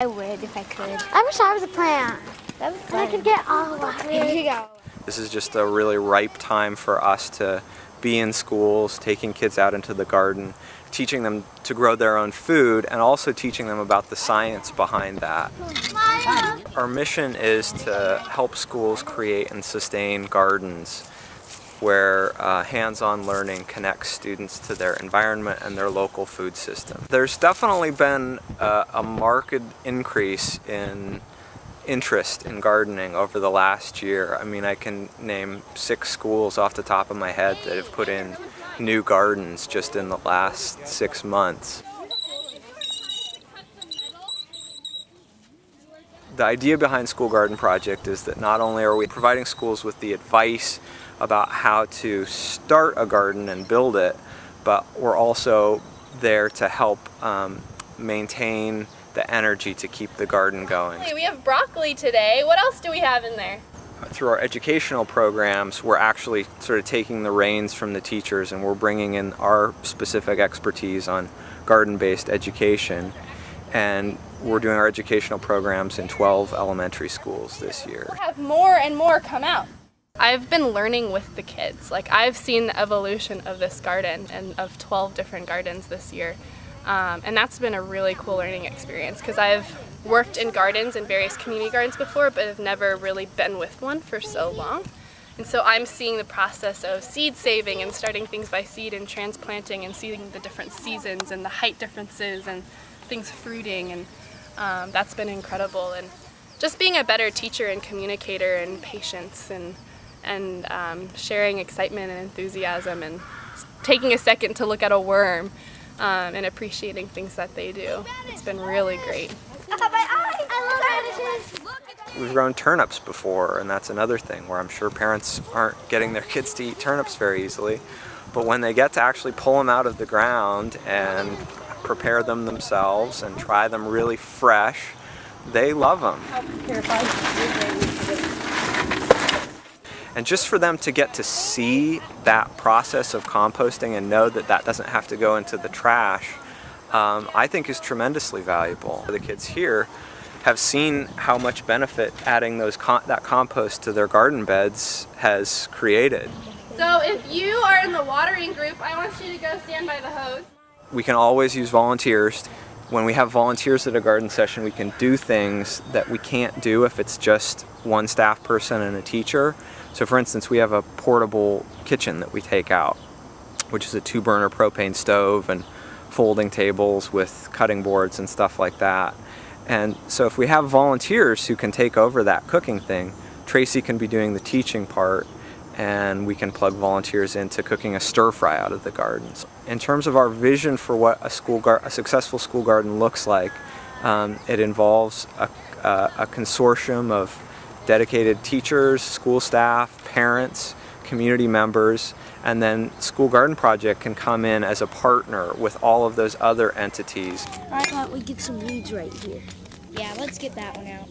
I would if I could. I wish I was a plant. That was And fun. I could get all of it. This is just a really ripe time for us to be in schools, taking kids out into the garden, teaching them to grow their own food, and also teaching them about the science behind that. Our mission is to help schools create and sustain gardens where hands-on learning connects students to their environment and their local food system. There's definitely been a marked increase in interest in gardening over the last year. I mean, I can name 6 schools off the top of my head that have put in new gardens just in the last 6 months. The idea behind School Garden Project is that not only are we providing schools with the advice about how to start a garden and build it, but we're also there to help maintain the energy to keep the garden going. We have broccoli today. What else do we have in there? Through our educational programs, we're actually sort of taking the reins from the teachers and we're bringing in our specific expertise on garden-based education. And we're doing our educational programs in 12 elementary schools this year. We'll have more and more come out. I've been learning with the kids. Like, I've seen the evolution of this garden and of 12 different gardens this year. And that's been a really cool learning experience because I've worked in gardens, in various community gardens before, but have never really been with one for so long. And so I'm seeing the process of seed saving and starting things by seed and transplanting and seeing the different seasons and the height differences and things fruiting, and that's been incredible. And just being a better teacher and communicator and patience and sharing excitement and enthusiasm and taking a second to look at a worm and appreciating things that they do. It's been really great. We've grown turnips before, and that's another thing where I'm sure parents aren't getting their kids to eat turnips very easily. But when they get to actually pull them out of the ground and prepare them themselves and try them really fresh, they love them. And just for them to get to see that process of composting and know that that doesn't have to go into the trash, I think is tremendously valuable. The kids here have seen how much benefit adding that compost to their garden beds has created. So if you are in the watering group, I want you to go stand by the hose. We can always use volunteers. When we have volunteers at a garden session, we can do things that we can't do if it's just one staff person and a teacher. So for instance, we have a portable kitchen that we take out, which is a 2-burner propane stove and folding tables with cutting boards and stuff like that. And so if we have volunteers who can take over that cooking thing, Tracy can be doing the teaching part, and we can plug volunteers into cooking a stir fry out of the gardens. In terms of our vision for what a successful school garden looks like, it involves a consortium of dedicated teachers, school staff, parents, community members, and then School Garden Project can come in as a partner with all of those other entities. I thought we'd get some weeds right here. Yeah, let's get that one out.